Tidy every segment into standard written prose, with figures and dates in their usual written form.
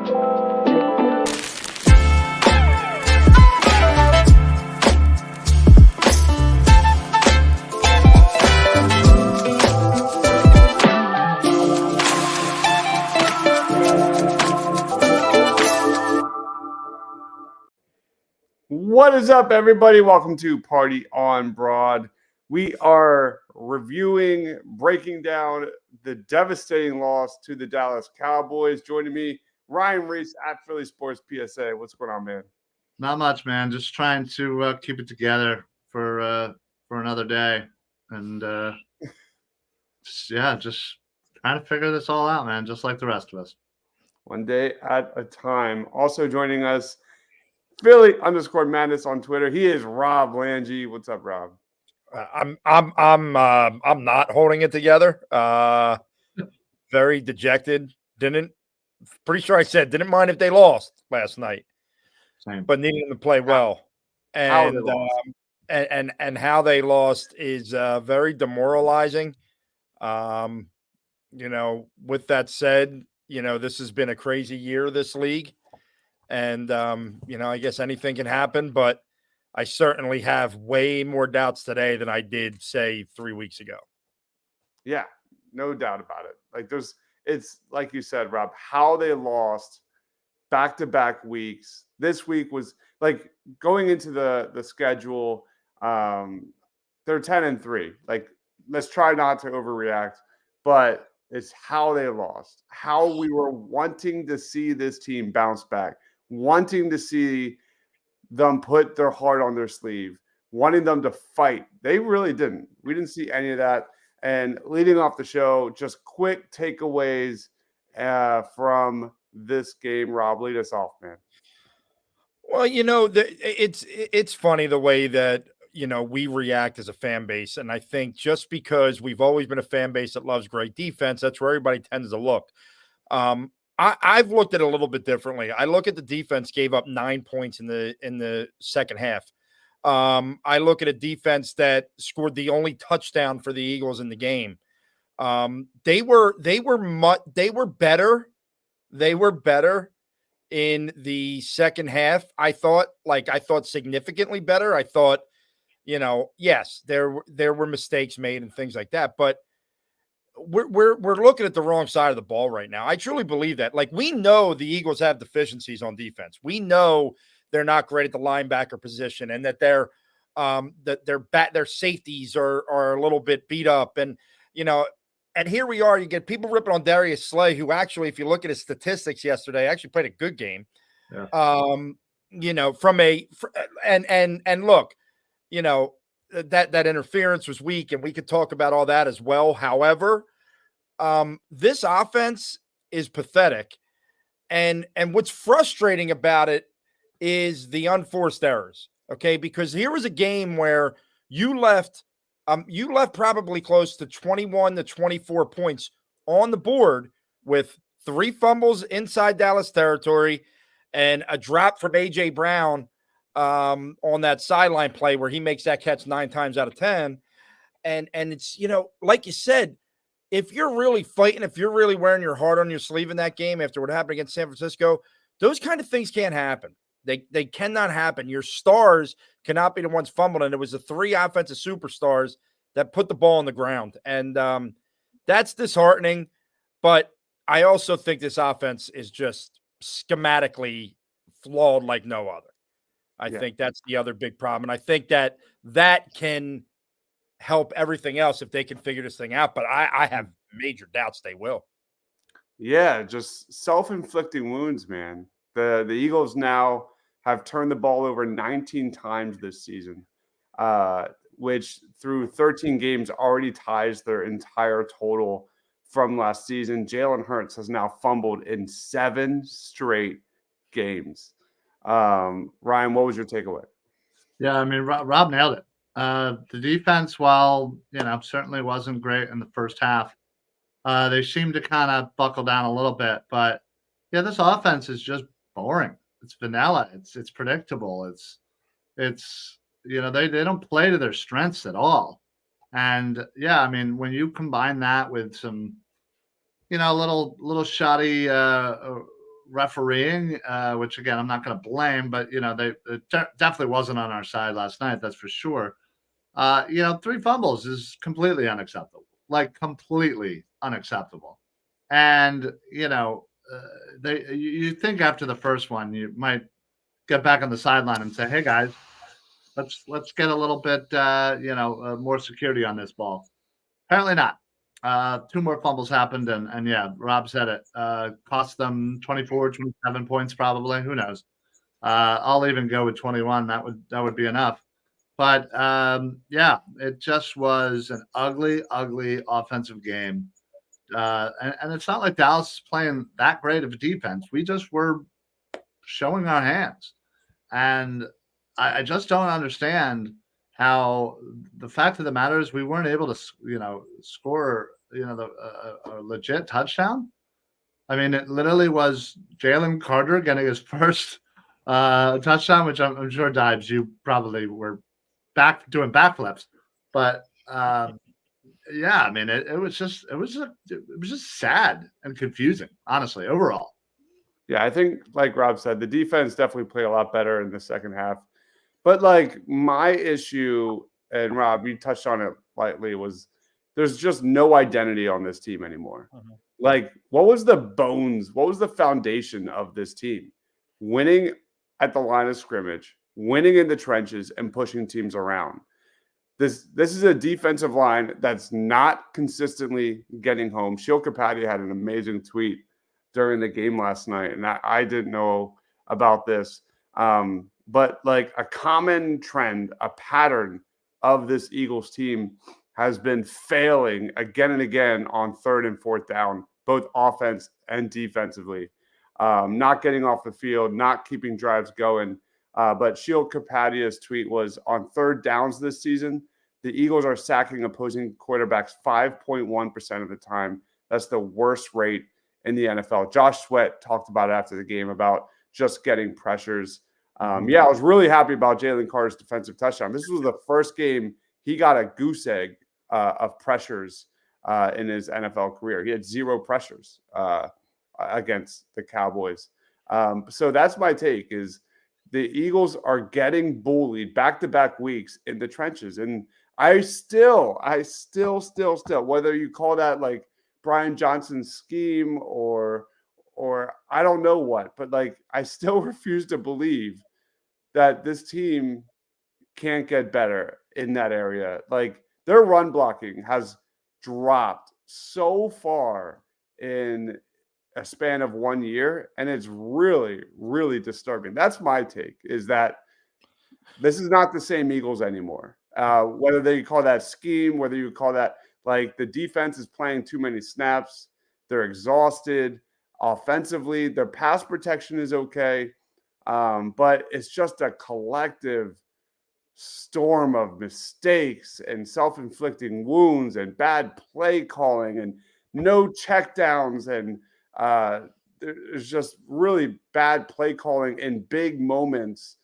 What is up, everybody? Welcome to Party on Broad. We are reviewing, breaking down the devastating loss to the Dallas Cowboys. Joining me, Ryan Reese at Philly Sports PSA. What's going on, man? Not much, man. Just trying to keep it together for another day, and just trying to figure this all out, man. Just like the rest of us. One day at a time. Also joining us, Philly_Madness on Twitter. He is Rob Lange. What's up, Rob? I'm not holding it together. Very dejected. Pretty sure I said didn't mind if they lost last night. Same. But needing them to play well. And how they lost is very demoralizing. With that said, this has been a crazy year, this league. And, I guess anything can happen, but I certainly have way more doubts today than I did, say, 3 weeks ago. Yeah, no doubt about it. It's like you said, Rob, how they lost back-to-back weeks. This week was like going into the schedule. They're 10-3. Like, let's try not to overreact, but it's how they lost, how we were wanting to see this team bounce back, wanting to see them put their heart on their sleeve, wanting them to fight. They really didn't. We didn't see any of that. And leading off the show, just quick takeaways from this game. Rob, lead us off, man. Well, it's funny the way that, we react as a fan base. And I think just because we've always been a fan base that loves great defense, that's where everybody tends to look. I've looked at it a little bit differently. I look at the defense gave up 9 points in the second half. I look at a defense that scored the only touchdown for the Eagles in the game. They were better. They were better in the second half. I thought significantly better. I thought, yes, there were mistakes made and things like that, but we're looking at the wrong side of the ball right now. I truly believe that. Like, we know the Eagles have deficiencies on defense. We know they're not great at the linebacker position, and that their safeties are a little bit beat up. And and here we are. You get people ripping on Darius Slay, who actually, if you look at his statistics yesterday, actually played a good game. Yeah. Look, that interference was weak, and we could talk about all that as well. However, this offense is pathetic. And what's frustrating about it is the unforced errors. Okay. Because here was a game where you left probably close to 21 to 24 points on the board with 3 fumbles inside Dallas territory and a drop from A.J. Brown on that sideline play where he makes that catch 9 times out of 10. And it's, like you said, if you're really fighting, if you're really wearing your heart on your sleeve in that game after what happened against San Francisco, those kind of things can't happen. They cannot happen. Your stars cannot be the ones fumbled. And it was the 3 offensive superstars that put the ball on the ground. And that's disheartening. But I also think this offense is just schematically flawed like no other. I think that's the other big problem. And I think that can help everything else if they can figure this thing out. But I have major doubts they will. Yeah, just self-inflicting wounds, man. The Eagles now have turned the ball over 19 times this season, which through 13 games already ties their entire total from last season. Jalen Hurts has now fumbled in 7 straight games. Ryan, what was your takeaway? Yeah, I mean, Rob nailed it. The defense, while certainly wasn't great in the first half, they seemed to kind of buckle down a little bit. But yeah, this offense is just boring. It's vanilla. It's predictable. It's they don't play to their strengths at all. And yeah, I mean, when you combine that with some little shoddy refereeing, which again I'm not going to blame, but it definitely wasn't on our side last night. That's for sure. 3 fumbles is completely unacceptable, like completely unacceptable. And you think after the first one you might get back on the sideline and say, "Hey guys, let's get a little bit more security on this ball." Apparently not. 2 more fumbles happened, and yeah, Rob said it. Cost them 24, 27 points probably. Who knows? I'll even go with 21. That would be enough. But yeah, it just was an ugly, ugly offensive game. And it's not like Dallas is playing that great of a defense. We just were showing our hands. And I just don't understand how the fact of the matter is we weren't able to, score, a legit touchdown. I mean, it literally was Jalen Carter getting his first touchdown, which I'm sure, Dives, you probably were doing backflips. But yeah, I mean, it was just sad and confusing, honestly, overall. Yeah, I think, like Rob said, the defense definitely played a lot better in the second half. But like my issue, and Rob, you touched on it lightly, was there's just no identity on this team anymore. Like, what was the bones? What was the foundation of this team? Winning at the line of scrimmage, winning in the trenches, and pushing teams around. This is a defensive line that's not consistently getting home. Sheil Kapadia had an amazing tweet during the game last night, and I didn't know about this. But like a common trend, a pattern of this Eagles team has been failing again and again on 3rd and 4th down, both offense and defensively. Not getting off the field, not keeping drives going. But Sheil Kapadia's tweet was, on 3rd downs this season, the Eagles are sacking opposing quarterbacks 5.1% of the time. That's the worst rate in the NFL. Josh Sweat talked about it after the game about just getting pressures. Yeah, I was really happy about Jalen Carter's defensive touchdown. This was the first game he got a goose egg of pressures in his NFL career. He had 0 pressures against the Cowboys. So that's my take, is the Eagles are getting bullied back-to-back weeks in the trenches. And I still, whether you call that like Brian Johnson's scheme or I don't know what, but like I still refuse to believe that this team can't get better in that area. Like their run blocking has dropped so far in a span of 1 year, and it's really, really disturbing. That's my take, is that this is not the same Eagles anymore. Whether you call that scheme, whether you call that like the defense is playing too many snaps, they're exhausted. Offensively, their pass protection is okay, but it's just a collective storm of mistakes and self-inflicting wounds and bad play calling and no checkdowns, and there's just really bad play calling in big moments,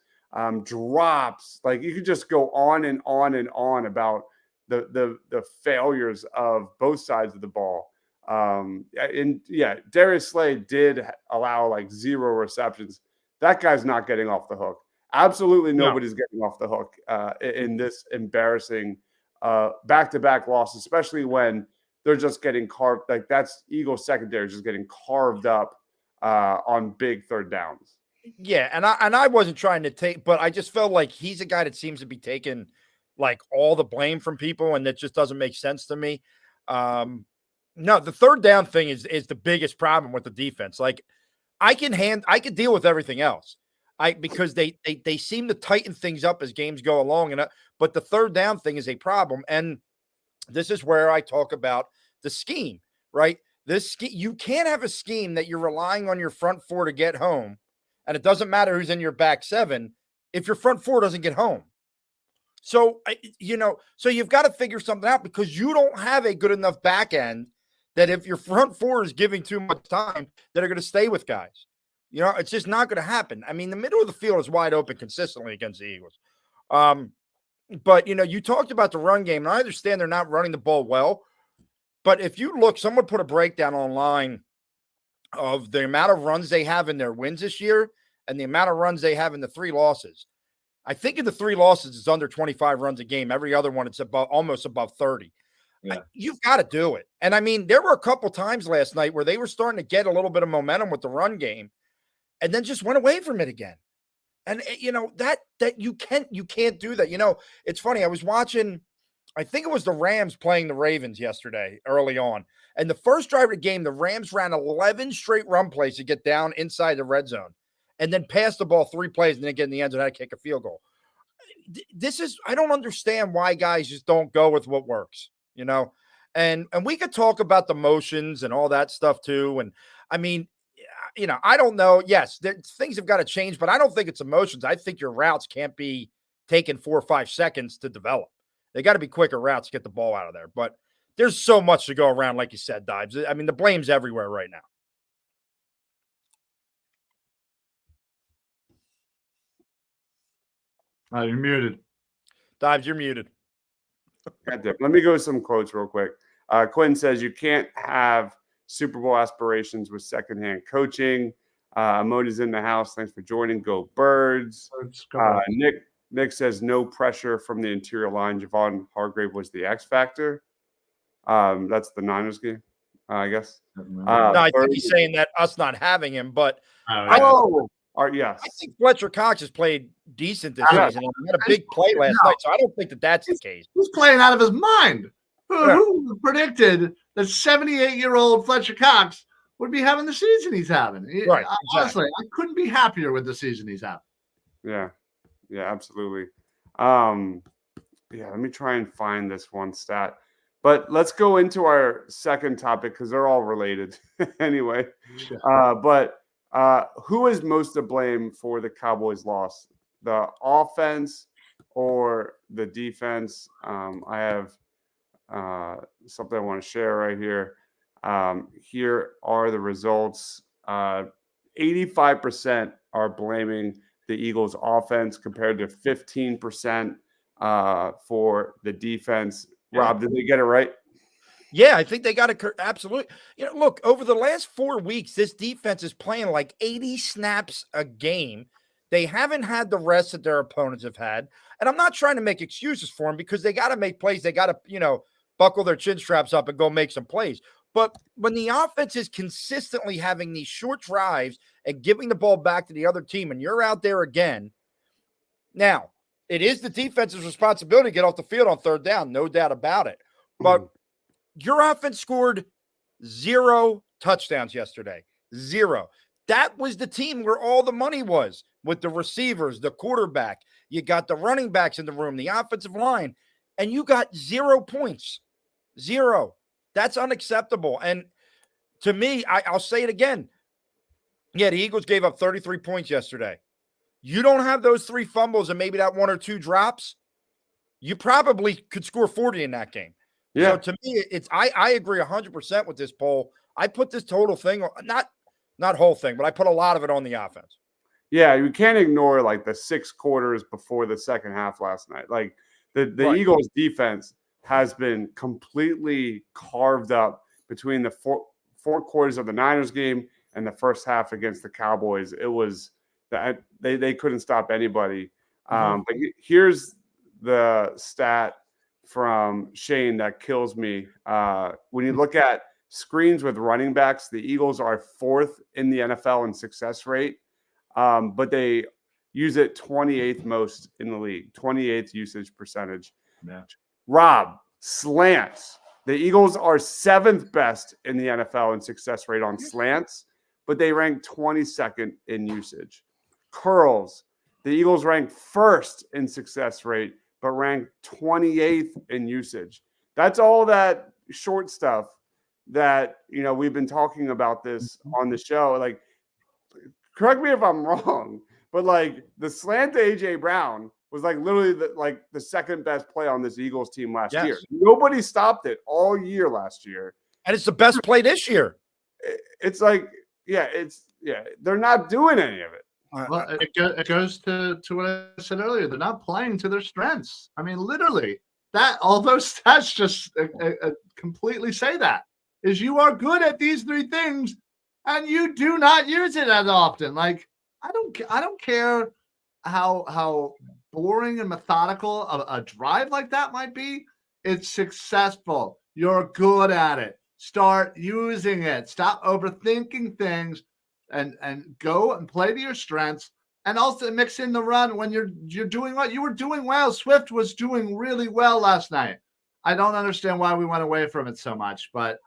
drops. Like you could just go on and on and on about the failures of both sides of the ball. And yeah, Darius Slay did allow like 0 receptions. That guy's not getting off the hook. Absolutely nobody's getting off the hook in this embarrassing back-to-back loss, especially when they're just getting carved. Like that's Eagles secondary just getting carved up on big 3rd downs. Yeah, and I wasn't trying to take, but I just felt like he's a guy that seems to be taking like all the blame from people, and that just doesn't make sense to me. No, the 3rd down thing is the biggest problem with the defense. Like I can deal with everything else. Because they seem to tighten things up as games go along, but the 3rd down thing is a problem, and this is where I talk about the scheme, right? You can't have a scheme that you're relying on your front 4 to get home, and it doesn't matter who's in your back 7 if your front 4 doesn't get home. So so you've got to figure something out, because you don't have a good enough back end that if your front 4 is giving too much time, that are going to stay with guys. It's just not going to happen. I mean, the middle of the field is wide open consistently against the Eagles. But, you talked about the run game, and I understand they're not running the ball well. But if you look, someone put a breakdown online of the amount of runs they have in their wins this year and the amount of runs they have in the 3 losses. I think in the 3 losses, it's under 25 runs a game. Every other one, it's almost above 30. Yeah. You've got to do it. And I mean, there were a couple times last night where they were starting to get a little bit of momentum with the run game and then just went away from it again. And that you can't do that. It's funny. I was watching, I think it was the Rams playing the Ravens yesterday early on. And the first drive of the game, the Rams ran 11 straight run plays to get down inside the red zone and then passed the ball 3 plays and then get in the end zone and kick a field goal. I don't understand why guys just don't go with what works, and we could talk about the motions and all that stuff too. And I mean, I don't know. Yes, things have got to change, but I don't think it's emotions. I think your routes can't be taking 4 or 5 seconds to develop. They got to be quicker routes to get the ball out of there. But there's so much to go around, like you said, Dives. I mean, the blame's everywhere right now. You're muted. Dives, you're muted. Let me go with some quotes real quick. Quinn says, you can't have Super Bowl aspirations with secondhand coaching. Modi's in the house. Thanks for joining. Go Birds. Nick says, no pressure from the interior line. Javon Hargrave was the X factor. That's the Niners game, I guess. No, I think he's saying that us not having him, but yes. I think Fletcher Cox has played decent this season. He had a big play last night, so I don't think that's the case. He's playing out of his mind. Who predicted that 78-year-old Fletcher Cox would be having the season he's having? Right. Honestly, I couldn't be happier with the season he's having. Yeah, absolutely. Let me try and find this one stat. But let's go into our second topic because they're all related anyway. Who is most to blame for the Cowboys' loss? The offense or the defense? I have something I want to share right here. Here are the results. 85% are blaming the Eagles' offense compared to 15% for the defense. Rob, did they get it right? Yeah, I think they got it absolutely. Look, over the last 4 weeks, this defense is playing like 80 snaps a game. They haven't had the rest that their opponents have had. And I'm not trying to make excuses for them because they got to make plays. They got to, buckle their chin straps up and go make some plays. But when the offense is consistently having these short drives and giving the ball back to the other team and you're out there again, now, it is the defense's responsibility to get off the field on third down, no doubt about it. But your offense scored 0 touchdowns yesterday. 0. That was the team where all the money was with the receivers, the quarterback. You got the running backs in the room, the offensive line, and you got 0 points. 0. That's unacceptable. And to me, I'll say it again. Yeah, the Eagles gave up 33 points yesterday. You don't have those 3 fumbles and maybe that 1 or 2 drops, you probably could score 40 in that game. Yeah. So to me, I agree 100% with this poll. I put this total thing, not whole thing, but I put a lot of it on the offense. Yeah, you can't ignore like the 6 quarters before the second half last night. Like the right. Eagles defense has been completely carved up between the four quarters of the Niners game and the first half against the Cowboys. It was that they couldn't stop anybody. But here's the stat from Shane that kills me. When you look at screens with running backs, the Eagles are 4th in the NFL in success rate, but they use it 28th most in the league, 28th usage percentage. Yeah. Rob, slants. The Eagles are 7th best in the NFL in success rate on slants, but they rank 22nd in usage. Curls. The Eagles rank 1st in success rate, but rank 28th in usage. That's all that short stuff that, we've been talking about this on the show. Like, correct me if I'm wrong, but like the slant to AJ Brown was like literally the second best play on this Eagles team last year. Nobody stopped it all year last year. And it's the best play this year. It's like, they're not doing any of it. Well, it goes to what I said earlier. They're not playing to their strengths. I mean, literally, all those stats just completely say that. Is you are good at these 3 things, and you do not use it as often. Like I don't care how boring and methodical a drive like that might be. It's successful. You're good at it. Start using it. Stop overthinking things and go and play to your strengths. And also mix in the run when you're doing what you were doing well. Swift was doing really well last night. I don't understand why we went away from it so much, but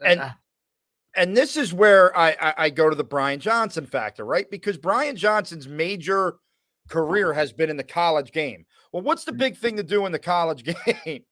and this is where I go to the Brian Johnson factor, right? Because Brian Johnson's major career has been in the college game. Well, what's the big thing to do in the college game?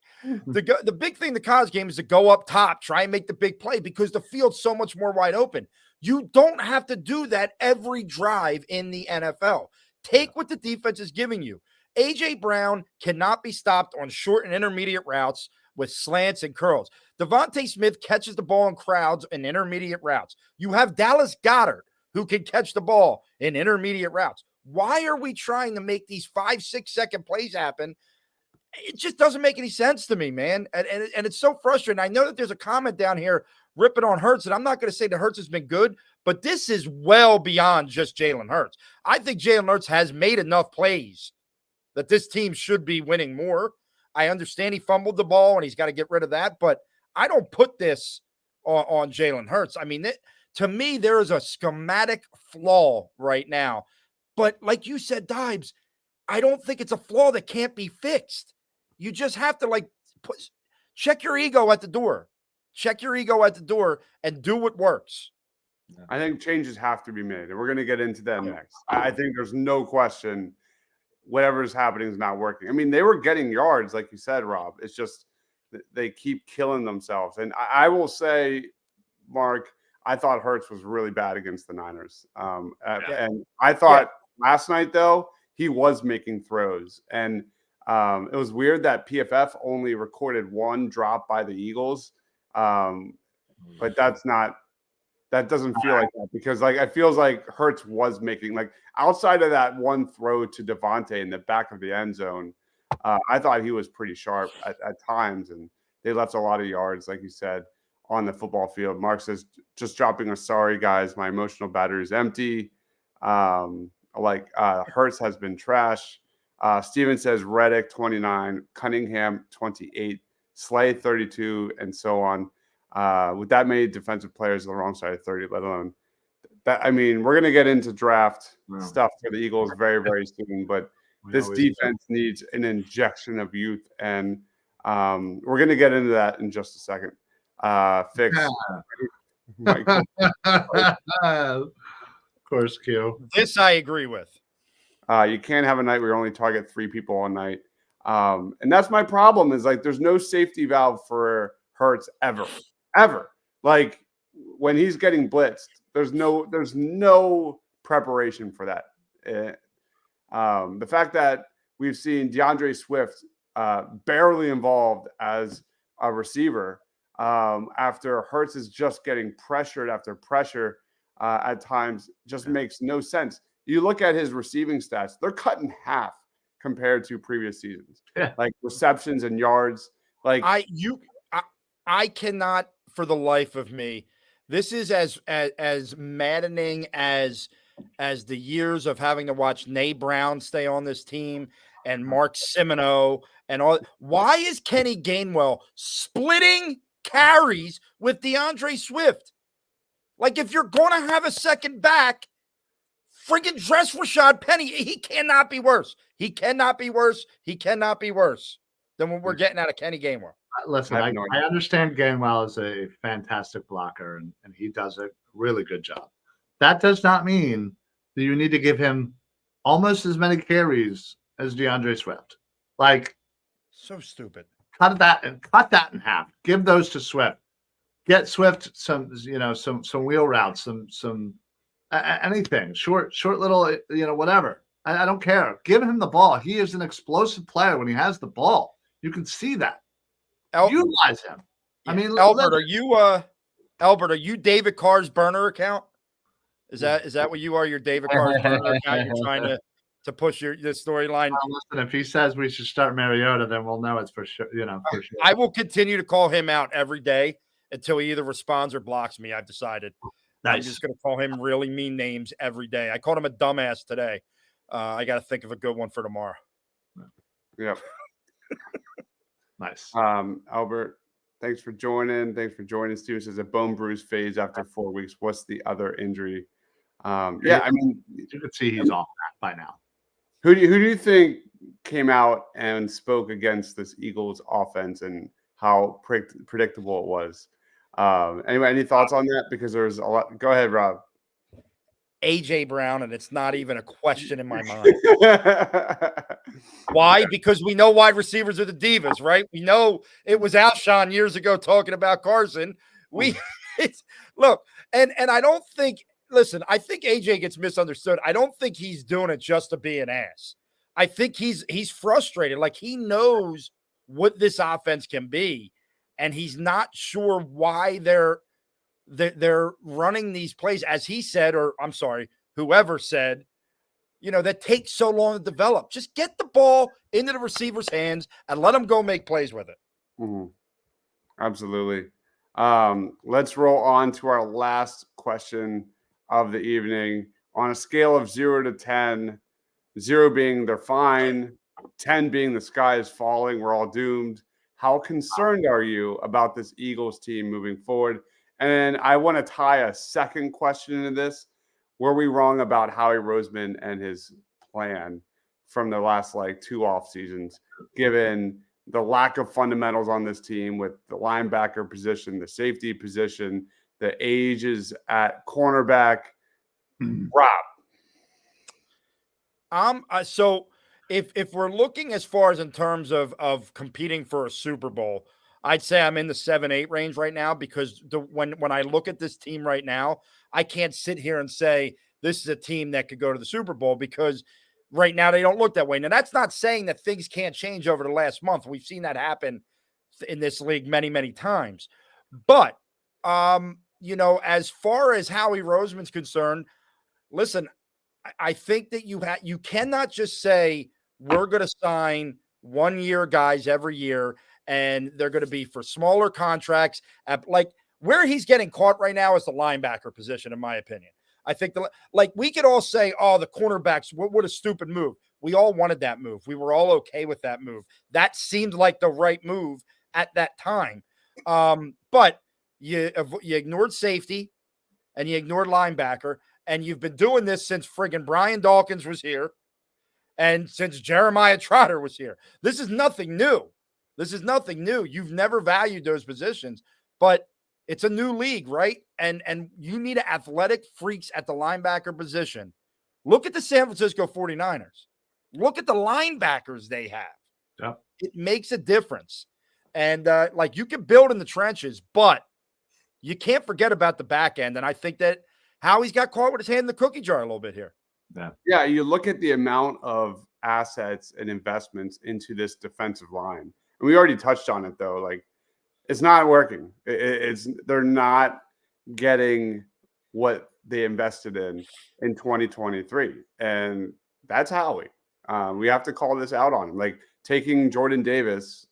The big thing in the college game is to go up top, try and make the big play because the field's so much more wide open. You don't have to do that every drive in the NFL. Take what the defense is giving you. A.J. Brown cannot be stopped on short and intermediate routes with slants and curls. Devontae Smith catches the ball in crowds and intermediate routes. You have Dallas Goedert, who can catch the ball in intermediate routes. Why are we trying to make these 5-6 second plays happen? It just doesn't make any sense to me, man. And it's so frustrating. I know that there's a comment down here ripping on Hurts, and I'm not going to say that Hurts has been good, but this is well beyond just Jalen Hurts. I think Jalen Hurts has made enough plays that this team should be winning more. I understand he fumbled the ball and he's got to get rid of that, but I don't put this on Jalen Hurts. I mean, to me, there is a schematic flaw right now. But like you said, Dibes, I don't think it's a flaw that can't be fixed. You just have to check your ego at the door. Check your ego at the door and do what works. I think changes have to be made, and we're going to get into that next. I think there's no question whatever's happening is not working. I mean, they were getting yards, like you said, Rob. It's just they keep killing themselves. And I will say, Mark, I thought Hurts was really bad against the Niners. And I thought last night, though, he was making throws. And it was weird that PFF only recorded one drop by the Eagles. But that doesn't feel like that because it feels like Hurts was making outside of that one throw to Devontae in the back of the end zone. I thought he was pretty sharp at times, and they left a lot of yards, like you said, on the football field. Mark says, just dropping a sorry, guys. My emotional battery is empty. Hurts has been trash. Steven says Reddick 29, Cunningham 28, Slay 32, and so on. With that many defensive players on the wrong side of 30, let alone that. I mean, we're going to get into draft stuff for the Eagles very, very soon, but this defense needs an injection of youth, and we're going to get into that in just a second. Fix. Of course, Q. This I agree with. You can't have a night where you only target 3 people all night. And that's my problem is there's no safety valve for Hurts ever. Like when he's getting blitzed, there's no preparation for that. The fact that we've seen DeAndre Swift barely involved as a receiver after Hurts is just getting pressured after pressure at times just makes no sense. You look at his receiving stats; they're cut in half compared to previous seasons. Like receptions and yards. I cannot for the life of me. This is as maddening as the years of having to watch Nate Brown stay on this team and Mark Semino and all. Why is Kenny Gainwell splitting carries with DeAndre Swift? Like if you're going to have a second back, friggin' dress Rashad Penny. He cannot be worse. He cannot be worse than what we're getting out of Kenny Gainwell. Listen, I understand Gainwell is a fantastic blocker, and he does a really good job. That does not mean that you need to give him almost as many carries as DeAndre Swift. So stupid. Cut that in half. Give those to Swift. Get Swift some wheel routes, some anything short little whatever. I don't care. Give him the ball. He is an explosive player when he has the ball. You can see that. Utilize him. Yeah. I mean, Albert, are you David Carr's burner account? Is that what you are? Your David Carr's burner account? You're trying to push this storyline. Listen, if he says we should start Mariota, then we'll know it's for sure. For sure. I will continue to call him out every day until he either responds or blocks me. I've decided. I'm Nice. just going to call him really mean names every day. I called him a dumbass today. I got to think of a good one for tomorrow. Yep. Nice. Albert, thanks for joining. Thanks for joining. Steven says a bone bruise phase after 4 weeks. What's the other injury? Yeah, I mean, you can see he's off that by now. who do you think came out and spoke against this Eagles offense and how predictable it was? Anyway, any thoughts on that? Because there's a lot. Go ahead, Rob. AJ Brown, and it's not even a question in my mind. Why? Because we know wide receivers are the divas, right? We know it was Alshon years ago talking about Carson. Look, and I don't think. Listen, I think AJ gets misunderstood. I don't think he's doing it just to be an ass. I think he's frustrated. Like, he knows what this offense can be, and he's not sure why they're running these plays, as he said, or I'm sorry, whoever said, that takes so long to develop. Just get the ball into the receiver's hands and let them go make plays with it. Mm-hmm. Absolutely. Let's roll on to our last question of the evening. On a scale of 0 to 10, 0 being they're fine, 10 being the sky is falling, we're all doomed. How concerned are you about this Eagles team moving forward? And I want to tie a second question into this. Were we wrong about Howie Roseman and his plan from the last 2 off seasons, given the lack of fundamentals on this team with the linebacker position, the safety position, the ages at cornerback? Rob. So if we're looking as far as in terms of competing for a Super Bowl, I'd say I'm in the 7-8 range right now, because when I look at this team right now, I can't sit here and say this is a team that could go to the Super Bowl, because right now they don't look that way. Now, that's not saying that things can't change over the last month. We've seen that happen in this league many, many times. But, as far as Howie Roseman's concerned, listen, I think that you cannot just say we're going to sign 1-year guys every year and they're going to be for smaller contracts. Where he's getting caught right now is the linebacker position, in my opinion. I think we could all say, oh, the cornerbacks, what a stupid move. We all wanted that move. We were all okay with that move. That seemed like the right move at that time. But you ignored safety and you ignored linebacker, and you've been doing this since friggin' Brian Dawkins was here and since Jeremiah Trotter was here. This is nothing new. You've never valued those positions, but it's a new league, right? And you need athletic freaks at the linebacker position. Look at the San Francisco 49ers. Look at the linebackers they have. Yep. It makes a difference. And you can build in the trenches, but you can't forget about the back end. And I think that Howie's got caught with his hand in the cookie jar a little bit here. Yeah, you look at the amount of assets and investments into this defensive line. And we already touched on it, though. It's not working. They're not getting what they invested in 2023. And that's Howie. We have to call this out on him. Taking Jordan Davis,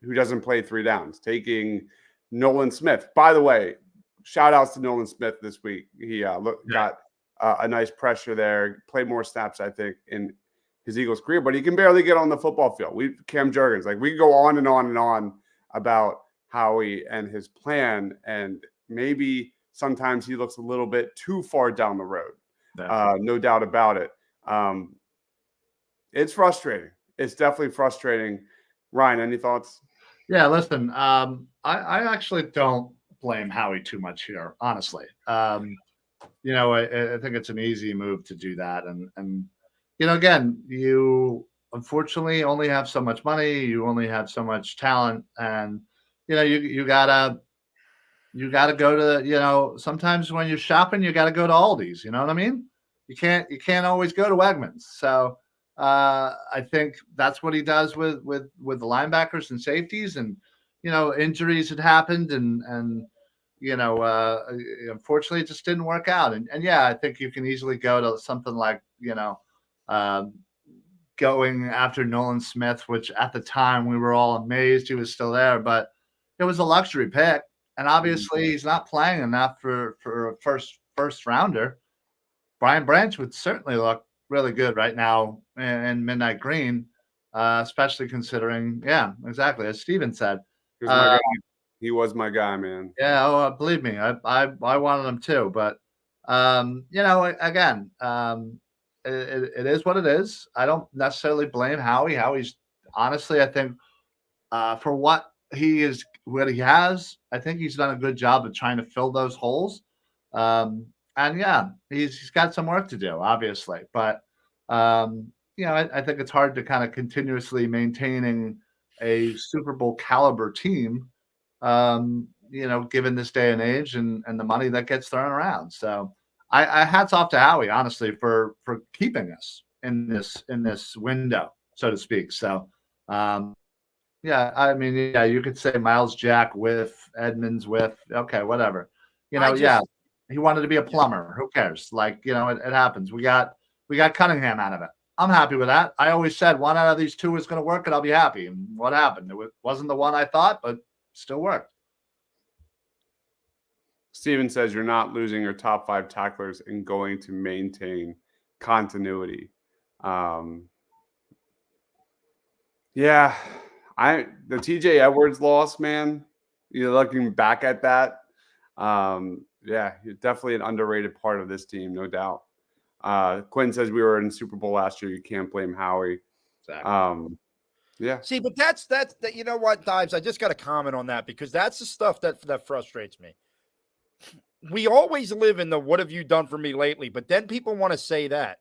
who doesn't play 3 downs, taking Nolan Smith. By the way, shout outs to Nolan Smith this week. He got a nice pressure there, played more snaps, I think, in his Eagles career, but he can barely get on the football field. Cam Jurgens, we could go on and on and on about Howie and his plan, and maybe sometimes he looks a little bit too far down the road. No doubt about it. It's frustrating. It's definitely frustrating. Ryan, any thoughts? Yeah, listen, I actually don't blame Howie too much here, honestly. I think it's an easy move to do that. And again, you unfortunately only have so much money, you only have so much talent, and you gotta go to sometimes when you're shopping, you gotta go to Aldi's. You know what I mean? You can't always go to Wegmans. So I think that's what he does with the linebackers and safeties, and injuries had happened, and unfortunately it just didn't work out. And yeah, I think you can easily go to something like going after Nolan Smith, which at the time we were all amazed he was still there, but it was a luxury pick, and obviously he's not playing enough for a first rounder, Brian Branch would certainly look really good right now in midnight green, especially considering, yeah, exactly as Steven said. He was my guy. He was my guy, man. Yeah, believe me, I wanted him too, but again, it is what it is. I don't necessarily blame Howie. Howie's honestly, I think, for what he has, I think he's done a good job of trying to fill those holes. And yeah, he's got some work to do, obviously, but I think it's hard to kind of continuously maintaining a Super Bowl caliber team, given this day and age and the money that gets thrown around. So I hats off to Howie, honestly, for keeping us in this window, so to speak. So yeah, I mean, yeah, you could say Miles Jack with Edmonds with, okay, whatever. Yeah, he wanted to be a plumber. Who cares? Like, it happens. We got Cunningham out of it. I'm happy with that. I always said one out of these two is going to work and I'll be happy. And what happened? It wasn't the one I thought, but still worked. Steven says you're not losing your top 5 tacklers and going to maintain continuity. Yeah, the TJ Edwards loss, man. Looking back at that, yeah, definitely an underrated part of this team, no doubt. Quinn says we were in Super Bowl last year. You can't blame Howie. Exactly. Yeah. See, but that's you know what, Dives? I just got to comment on that because that's the stuff that frustrates me. We always live in the "what have you done for me lately?" But then people want to say that.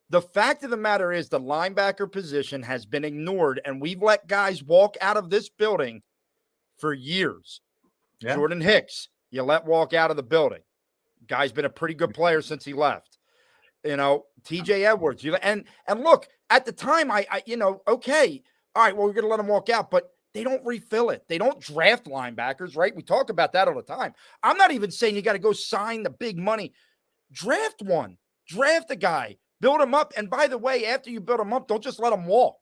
The fact of the matter is the linebacker position has been ignored, and we've let guys walk out of this building for years. Yeah. Jordan Hicks, you let walk out of the building. Guy's been a pretty good player since he left. TJ Edwards. And look, at the time, I okay, all right, well, we're going to let him walk out, but they don't refill it. They don't draft linebackers, right? We talk about that all the time. I'm not even saying you got to go sign the big money. Draft one. Draft a guy. Build him up. And by the way, after you build him up, don't just let him walk,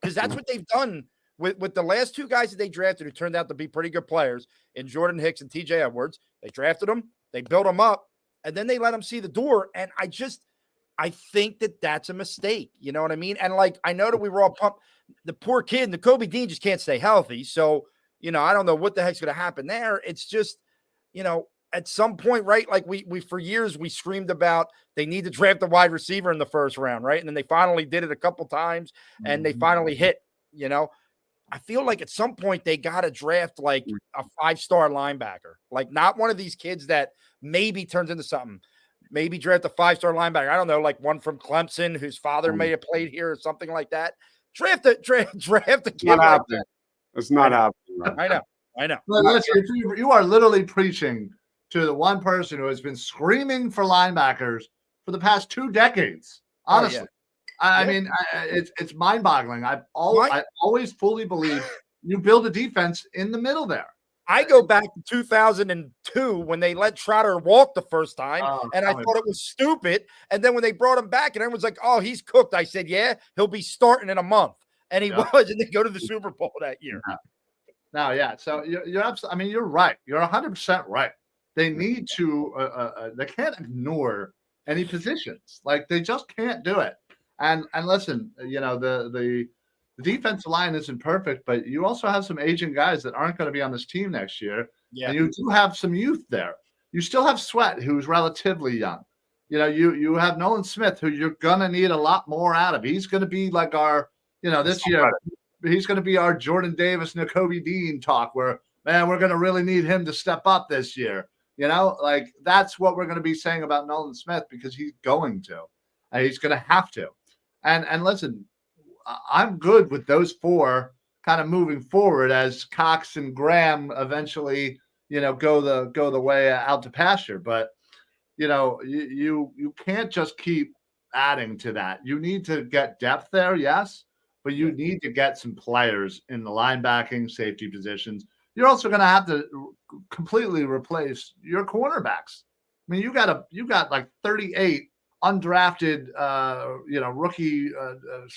because that's what they've done with the last 2 guys that they drafted who turned out to be pretty good players in Jordan Hicks and TJ Edwards. They drafted them, they built them up, and then they let them see the door. And I think that's a mistake. You know what I mean? And I know that we were all pumped. The poor kid, Nakobe Dean, just can't stay healthy. So, I don't know what the heck's going to happen there. It's just, at some point, right? Like we for years, we screamed about they need to draft a wide receiver in the first round, right? And then they finally did it a couple times and they finally hit, I feel like at some point they got to draft like a 5-star linebacker, like not one of these kids that maybe turns into something. Maybe draft a 5-star linebacker. I don't know, like one from Clemson whose father may have played here or something like that. Draft a kid. It's not happening. Right? I know. Listen, you are literally preaching to the one person who has been screaming for linebackers for the past 2 decades. Honestly, I mean, it's mind-boggling. I always fully believe you build a defense in the middle there. I go back to 2002 when they let Trotter walk the first time, and I thought it was stupid. And then when they brought him back, and everyone's like, "Oh, he's cooked," I said, "Yeah, he'll be starting in a month," and he was, and they go to the Super Bowl that year. No, yeah. So you're absolutely. I mean, you're right. You're 100% right. They need to. They can't ignore any positions. Like they just can't do it. And listen, the defensive line isn't perfect, but you also have some aging guys that aren't going to be on this team next year. Yeah. And you do have some youth there. You still have Sweat, who's relatively young. You have Nolan Smith, who you're going to need a lot more out of. He's going to be like our, this year, he's going to be our Jordan Davis, Nakobe Dean talk where, man, we're going to really need him to step up this year. Like that's what we're going to be saying about Nolan Smith because he's going to. He's going to have to. And listen, I'm good with those 4 kind of moving forward as Cox and Graham eventually, go the way out to pasture. But you can't just keep adding to that. You need to get depth there, yes, but you need to get some players in the linebacking, safety positions. You're also going to have to completely replace your cornerbacks. I mean, you got like 38 undrafted, rookie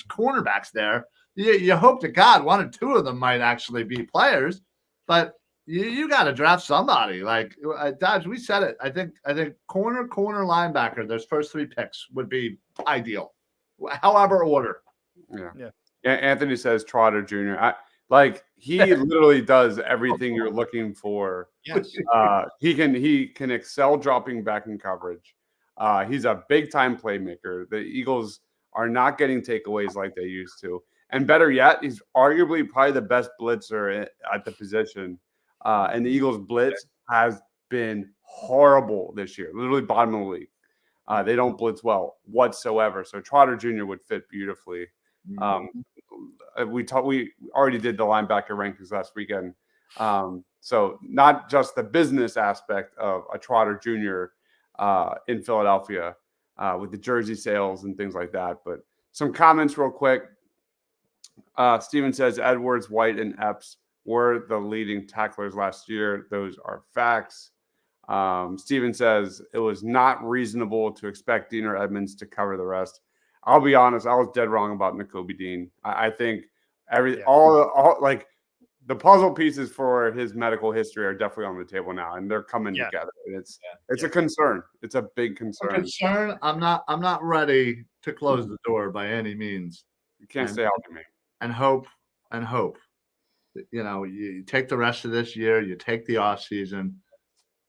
cornerbacks there. You hope to God 1 or 2 of them might actually be players, but you got to draft somebody. Like Dodge, we said it. I think corner linebacker. Those first 3 picks would be ideal, however order. Yeah. Anthony says Trotter Jr. He literally does everything you're looking for. Yes. He can excel dropping back in coverage. He's a big time playmaker. The Eagles are not getting takeaways like they used to. And better yet, he's arguably probably the best blitzer at the position. And the Eagles blitz has been horrible this year, literally bottom of the league. They don't blitz well whatsoever. So Trotter Jr. would fit beautifully. We already did the linebacker rankings last weekend. So not just the business aspect of a Trotter Jr. In Philadelphia with the jersey sales and things like that, but some comments real quick. Steven says Edwards, White, and Epps were the leading tacklers last year. Those are facts. Steven says it was not reasonable to expect Dean or Edmonds to cover the rest. I'll be honest, I was dead wrong about Nakobe Dean. I think all the puzzle pieces for his medical history are definitely on the table now, and they're coming together. And it's a concern. It's a big concern. I'm not ready to close the door by any means. You can't stay out to me. And hope. You take the rest of this year, you take the off season,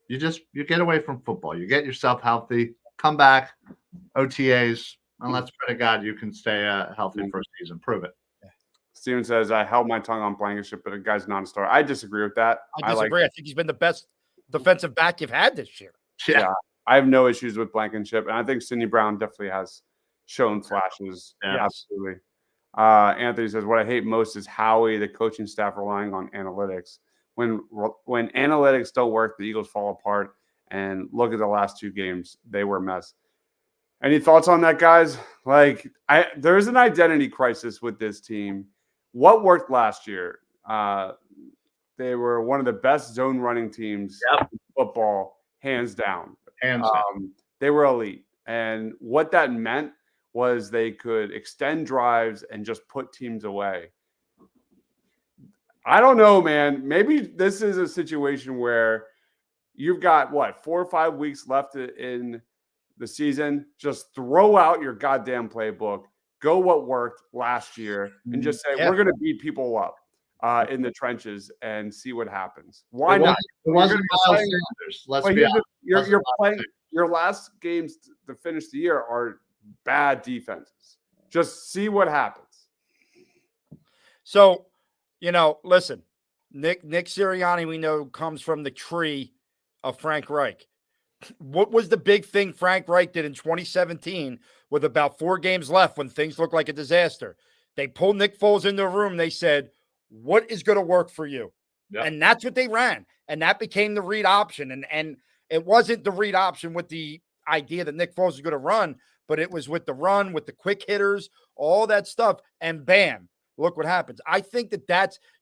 you get away from football, you get yourself healthy, come back, OTAs, and let's pray to God you can stay healthy for a season. Prove it. Steven says, I held my tongue on Blankenship, but a guy's not a star. I disagree with that. I disagree. I think he's been the best defensive back you've had this year. Yeah. I have no issues with Blankenship, and I think Sidney Brown definitely has shown flashes. Yeah. Absolutely. Anthony says, what I hate most is Howie, the coaching staff relying on analytics. When analytics don't work, the Eagles fall apart. And look at the last 2 games. They were a mess. Any thoughts on that, guys? There's an identity crisis with this team. What worked last year? They were one of the best zone running teams in football, hands down. They were elite. And what that meant was they could extend drives and just put teams away. I don't know, man. Maybe this is a situation where you've got, 4 or 5 weeks left in the season. Just throw out your goddamn playbook. Go what worked last year and just say, we're going to beat people up in the trenches and see what happens. Why not? It wasn't Miles Sanders. Let's be honest. You're playing your last games to finish the year are bad defenses. Just see what happens. So, listen, Nick Sirianni, we know, comes from the tree of Frank Reich. What was the big thing Frank Reich did in 2017 with about 4 games left when things looked like a disaster? They pulled Nick Foles into a room. They said, what is going to work for you? Yep. And that's what they ran. And that became the read option. And it wasn't the read option with the idea that Nick Foles was going to run, but it was with the run, with the quick hitters, all that stuff. And bam, look what happens. I think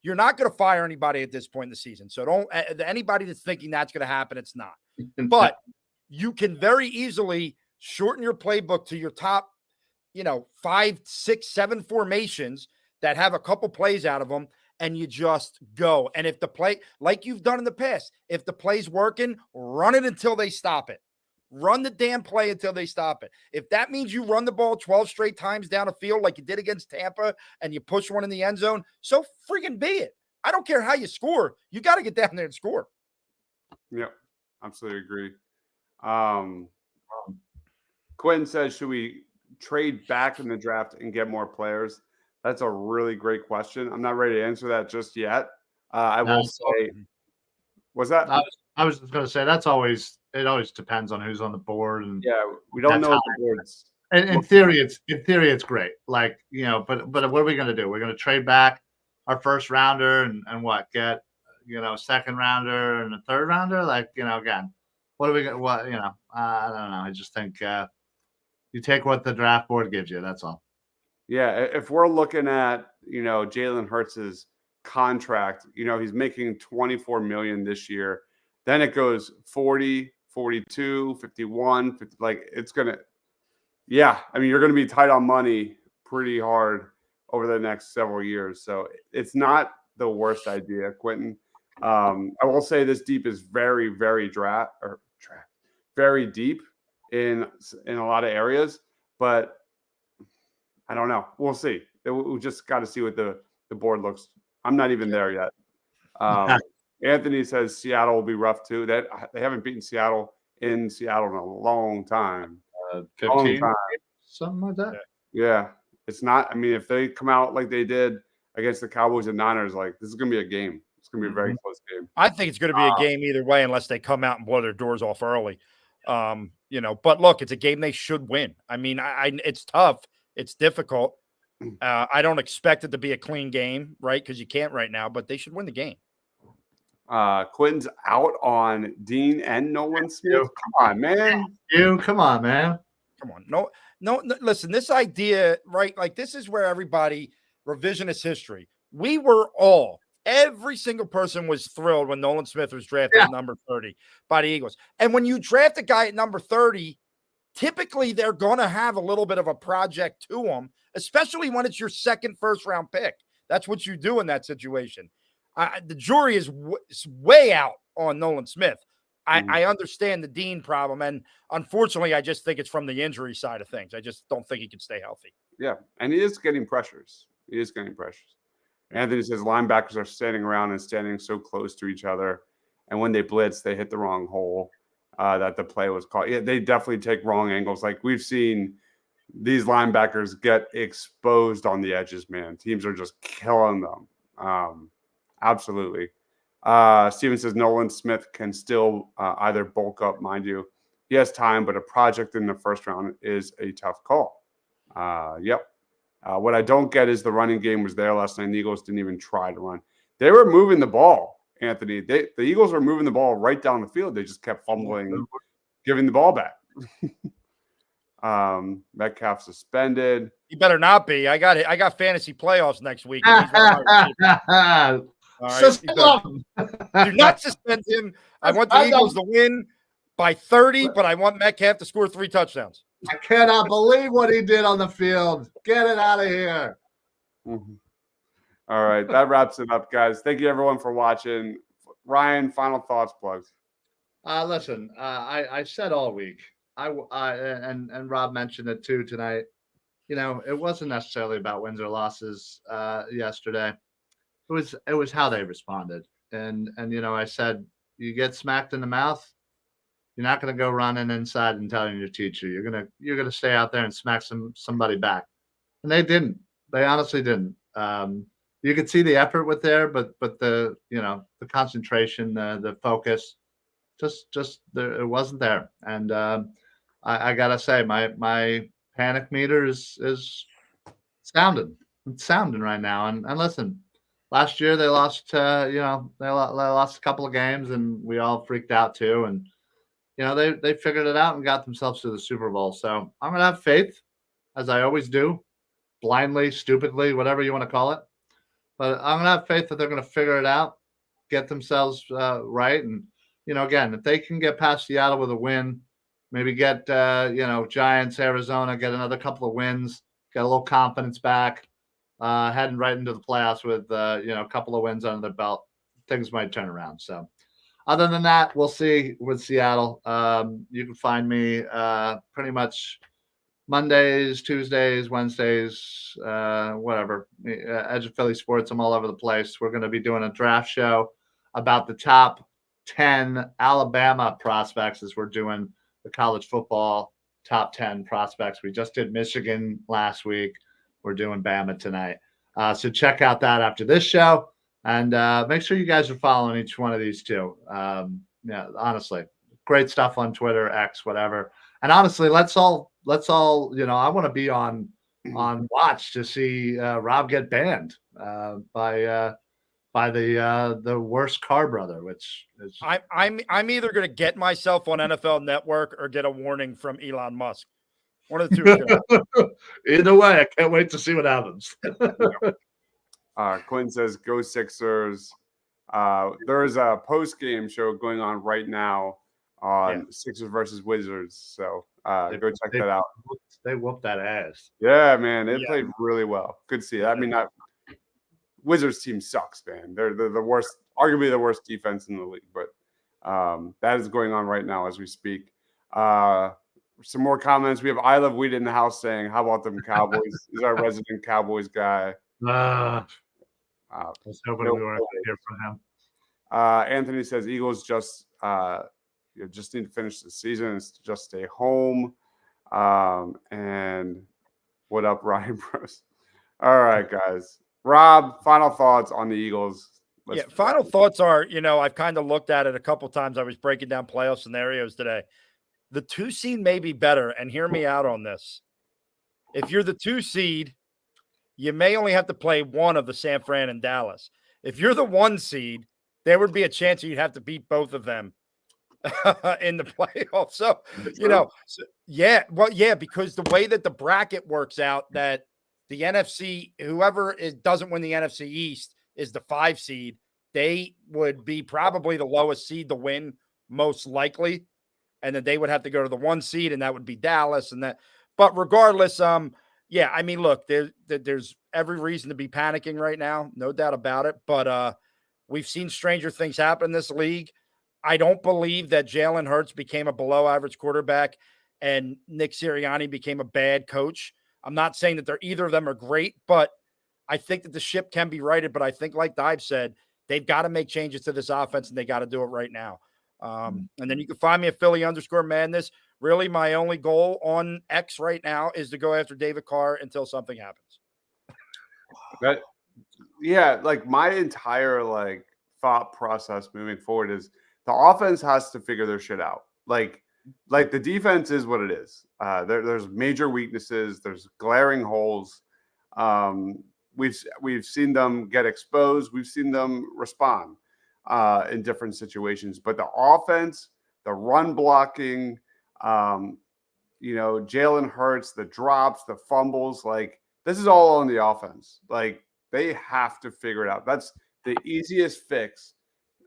you're not going to fire anybody at this point in the season. So anybody that's thinking that's going to happen, it's not. But you can very easily shorten your playbook to your top, 5, 6, 7 formations that have a couple plays out of them, and you just go. And if the play, like you've done in the past, if the play's working, run it until they stop it. Run the damn play until they stop it. If that means you run the ball 12 straight times down a field like you did against Tampa and you push one in the end zone, so freaking be it. I don't care how you score. You got to get down there and score. Yep, absolutely agree. Quentin says, should we trade back in the draft and get more players? That's a really great question. I'm not ready to answer that just yet. I will say, was that? I was just going to say it always depends on who's on the board, and we don't know the boards. And in theory, it's great. But what are we going to do? We're going to trade back our first rounder and get second rounder and a third rounder. Again, what are we going? I don't know. I just think you take what the draft board gives you. That's all. Yeah, if we're looking at Jalen Hurts' contract, he's making $24 million this year. Then it goes 40, 42, 51, 50, it's going to – yeah, I mean, you're going to be tight on money pretty hard over the next several years. So it's not the worst idea, Quentin. I will say this deep is very, very very deep in a lot of areas, but I don't know. We'll see. We just got to see what the board looks. I'm not even there yet. Anthony says Seattle will be rough too. That they haven't beaten Seattle in Seattle in a long time. 15, something like that. Yeah, it's not. I mean, if they come out like they did against the Cowboys and Niners, like this is gonna be a game. It's gonna be a very close game. I think it's going to be a game either way, unless they come out and blow their doors off early. But look, it's a game they should win. I mean, it's tough. It's difficult. I don't expect it to be a clean game, right? Because you can't right now, but they should win the game. Quentin's out on Dean and Nolan Smith. Come on, man. Come on, man. Come on. No, listen, this idea, right? Like, this is where everybody, revisionist history. We were every single person was thrilled when Nolan Smith was drafted at number 30 by the Eagles. And when you draft a guy at number 30, typically they're going to have a little bit of a project to them, especially when it's your second first-round pick. That's what you do in that situation. The jury is way out on Nolan Smith. I understand the Dean problem, and unfortunately, I just think it's from the injury side of things. I just don't think he can stay healthy. Yeah, and he is getting pressures. Anthony says linebackers are standing around and standing so close to each other, and when they blitz, they hit the wrong hole that the play was called. Yeah, they definitely take wrong angles. Like we've seen these linebackers get exposed on the edges, man. Teams are just killing them. Absolutely. Steven says Nolan Smith can still either bulk up, mind you. He has time, but a project in the first round is a tough call. Yep. What I don't get is the running game was there last night. The Eagles didn't even try to run. They were moving the ball, Anthony. The Eagles were moving the ball right down the field. They just kept fumbling, giving the ball back. Metcalf suspended. He better not be. I got fantasy playoffs next week. All right. Do not suspend him. I want the Eagles to win by 30, but I want Metcalf to score 3 touchdowns. I cannot believe what he did on the field. Get it out of here. Mm-hmm. All right. That wraps it up, guys. Thank you, everyone, for watching. Ryan, final thoughts, plugs. Listen, I said all week, and Rob mentioned it too tonight. It wasn't necessarily about wins or losses yesterday. It was how they responded. And I said, you get smacked in the mouth, you're not going to go running inside and telling your teacher. You're gonna stay out there and smack somebody back. And they didn't. They honestly didn't. You could see the effort with there, but the the concentration, the focus, just there, it wasn't there. And I gotta say, my panic meter is sounding. It's sounding right now. And listen. Last year they lost, they lost a couple of games, and we all freaked out too. And they figured it out and got themselves to the Super Bowl. So I'm gonna have faith, as I always do, blindly, stupidly, whatever you want to call it. But I'm gonna have faith that they're gonna figure it out, get themselves right, and again, if they can get past Seattle with a win, maybe get Giants, Arizona, get another couple of wins, get a little confidence back. Heading right into the playoffs with a couple of wins under their belt, things might turn around. So, other than that, we'll see with Seattle. You can find me pretty much Mondays, Tuesdays, Wednesdays, whatever. Edge of Philly Sports. I'm all over the place. We're going to be doing a draft show about the top 10 Alabama prospects as we're doing the college football top 10 prospects. We just did Michigan last week. We're doing Bama tonight. So check out that after this show. And make sure you guys are following each one of these too. Honestly, great stuff on Twitter, X, whatever. And honestly, let's all, I want to be on watch to see Rob get banned by the worst car brother, which is I'm either going to get myself on NFL Network or get a warning from Elon Musk. One of the two. Either way, I can't wait to see what happens. Quinn says, "Go Sixers." There is a post-game show going on right now on Sixers versus Wizards. So go check that out. They whooped that ass. Yeah, man, they played really well. Good to see it. I mean, that Wizards team sucks, man. They're the worst arguably the worst defense in the league. But that is going on right now as we speak. Some more comments. We have I Love Weed in the house saying, "How about them Cowboys?" He's our resident Cowboys guy. I was hoping no we weren't going to hear from him. Anthony says Eagles just just need to finish the season and just stay home. And what up, Ryan Bros? All right, guys. Rob, final thoughts on the Eagles. Final thoughts are, I've kind of looked at it a couple times. I was breaking down playoff scenarios today. The 2 seed may be better, and hear me out on this. If you're the 2 seed, you may only have to play one of the San Fran and Dallas. If you're the 1 seed, there would be a chance you'd have to beat both of them in the playoffs. So, because the way that the bracket works out, that the NFC, whoever doesn't win the NFC East is the 5 seed. They would be probably the lowest seed to win, most likely. And then they would have to go to the 1 seed, and that would be Dallas. But regardless, look, there's every reason to be panicking right now, no doubt about it. But we've seen stranger things happen in this league. I don't believe that Jalen Hurts became a below-average quarterback and Nick Sirianni became a bad coach. I'm not saying that either of them are great, but I think that the ship can be righted. But I think, like Dive said, they've got to make changes to this offense, and they got to do it right now. And then you can find me at Philly_Madness. Really, my only goal on X right now is to go after David Carr until something happens. Like my entire thought process moving forward is the offense has to figure their shit out. Like the defense is what it is. There's major weaknesses. There's glaring holes. We've seen them get exposed. We've seen them respond in different situations. But the offense, the run blocking, Jalen Hurts, the drops, the fumbles, this is all on the offense. They have to figure it out. That's the easiest fix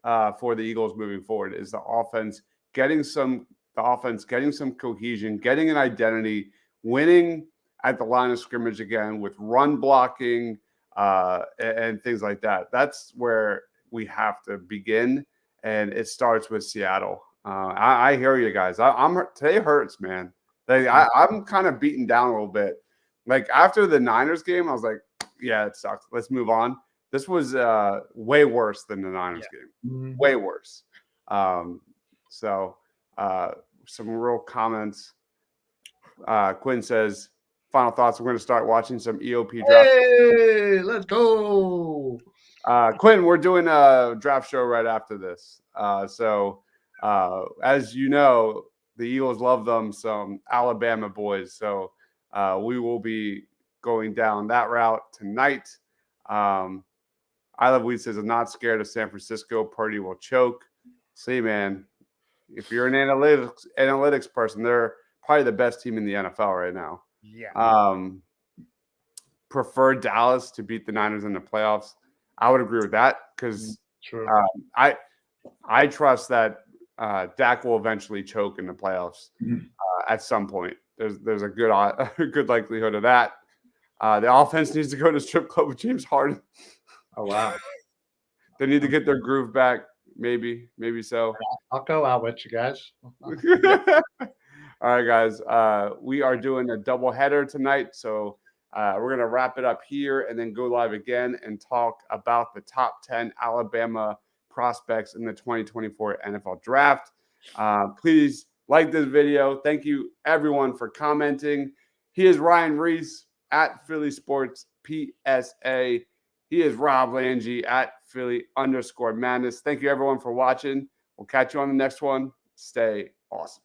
for the Eagles moving forward is the offense getting some cohesion, getting an identity, winning at the line of scrimmage again with run blocking and things like that. That's where we have to begin, and it starts with Seattle. I hear you guys. Today hurts, man. I'm kind of beaten down a little bit. After the Niners game, I was like, yeah, it sucks. Let's move on. This was way worse than the Niners game. Way worse. Some real comments. Quinn says, final thoughts. We're going to start watching some EOP draft. Hey, let's go. Quinn, we're doing a draft show right after this. As you know, the Eagles love them some Alabama boys. So we will be going down that route tonight. I Love Weed says, I'm not scared of San Francisco. Purdy will choke. See, man, if you're an analytics person, they're probably the best team in the NFL right now. Yeah. Prefer Dallas to beat the Niners in the playoffs. I would agree with that because I trust that Dak will eventually choke in the playoffs at some point. There's a good likelihood of that. The offense needs to go to strip club with James Harden. Oh, wow. They need to get their groove back. Maybe so. I'll go out with you guys. All right, guys. We are doing a doubleheader tonight. So we're going to wrap it up here and then go live again and talk about the top 10 Alabama prospects in the 2024 NFL Draft. Please like this video. Thank you, everyone, for commenting. He is Ryan Reese at Philly Sports PSA. He is Rob Lange at Philly_Madness. Thank you, everyone, for watching. We'll catch you on the next one. Stay awesome.